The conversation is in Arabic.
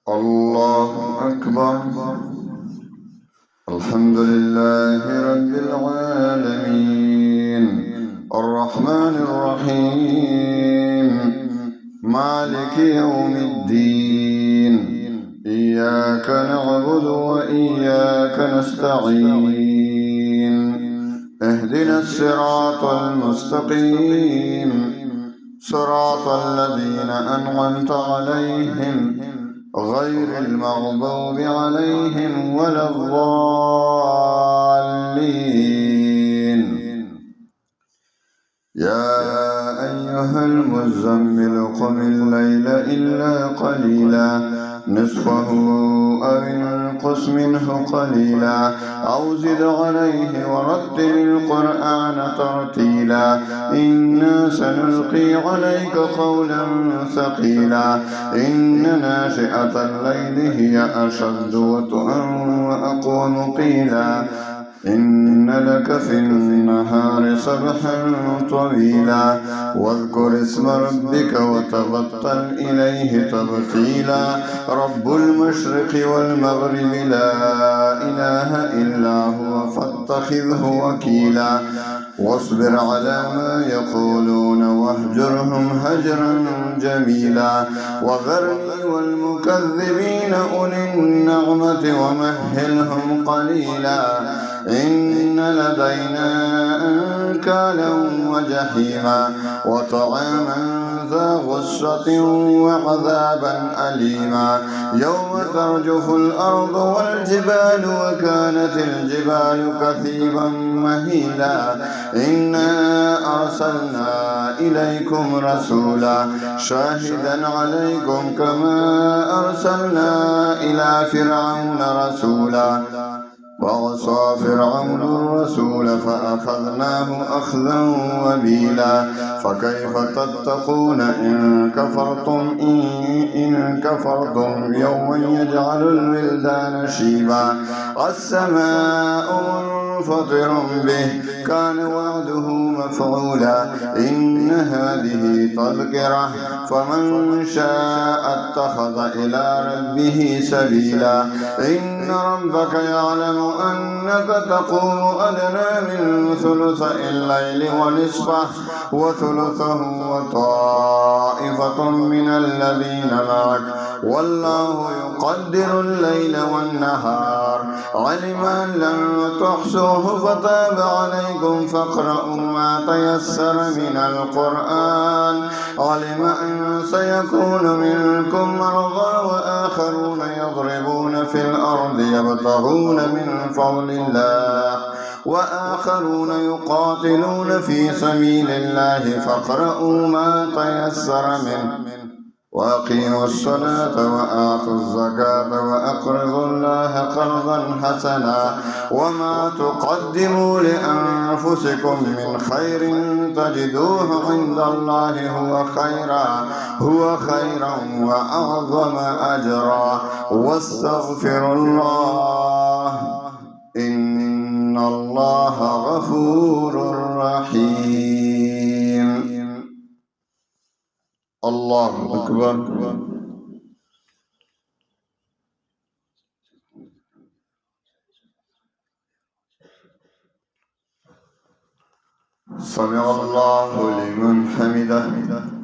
الله أكبر. الحمد لله رب العالمين الرحمن الرحيم مالك يوم الدين إياك نعبد وإياك نستعين اهدنا الصراط المستقيم صراط الذين أنعمت عليهم غير المغضوب عليهم ولا الضالين. يا أيها المزمل قم الليل إلا قليلا نصفه أو انقص منه قليلا أو زد عليه ورتل القرآن ترتيلا إنا سنلقي عليك قولا ثقيلا إن ناشئة الليل هي أشد وطئا وأقوم قيلا إن لك في النهار سبحا طويلا واذكر اسم ربك وتبتل إليه تبتيلا رب المشرق والمغرب لا إله إلا هو فاتخذه وكيلا واصبر على ما يقولون واهجرهم هجرا جميلا وذرني والمكذبين أولي النعمة ومهلهم قليلا إن لدينا أنكالا وجحيما وطعاما ذا غصة وعذابا أليما يوم ترجف الأرض والجبال وكانت الجبال كثيبا مهيلا إنا أرسلنا إليكم رسولا شاهدا عليكم كما أرسلنا إلى فرعون رسولا وعصى فرعون الرسول فأخذناه أخذا وبيلا فكيف تتقون إن كفرتم يوما يجعل الولدان شيبا السماء منفطر به كان وعده مفعولا إن هذه تذكرة فمن شاء اتخذ إلى ربه سبيلا إن ربك يعلم أنك تقوم أدنى من ثلثي الليل ونصفه وثلثه وطائفة من الذين معك والله يقدر الليل والنهار علم أن لن تحصوه فتاب عليكم فاقرؤوا ما تيسر من القرآن علم أن سيكون منكم مرضى وآخرون يضربون في الأرض يبتغون من فضل الله وآخرون يقاتلون في سبيل الله فاقرؤوا ما تيسر منه وأقيموا الصلاة وآتوا الزكاة وأقرضوا الله قرضا حسنا وما تقدموا لأنفسكم من خير تجدوه عند الله هو خيرا وأعظم أجرا واستغفروا الله إن الله غفور رحيم. الله أكبر. سمع الله لمن حمده.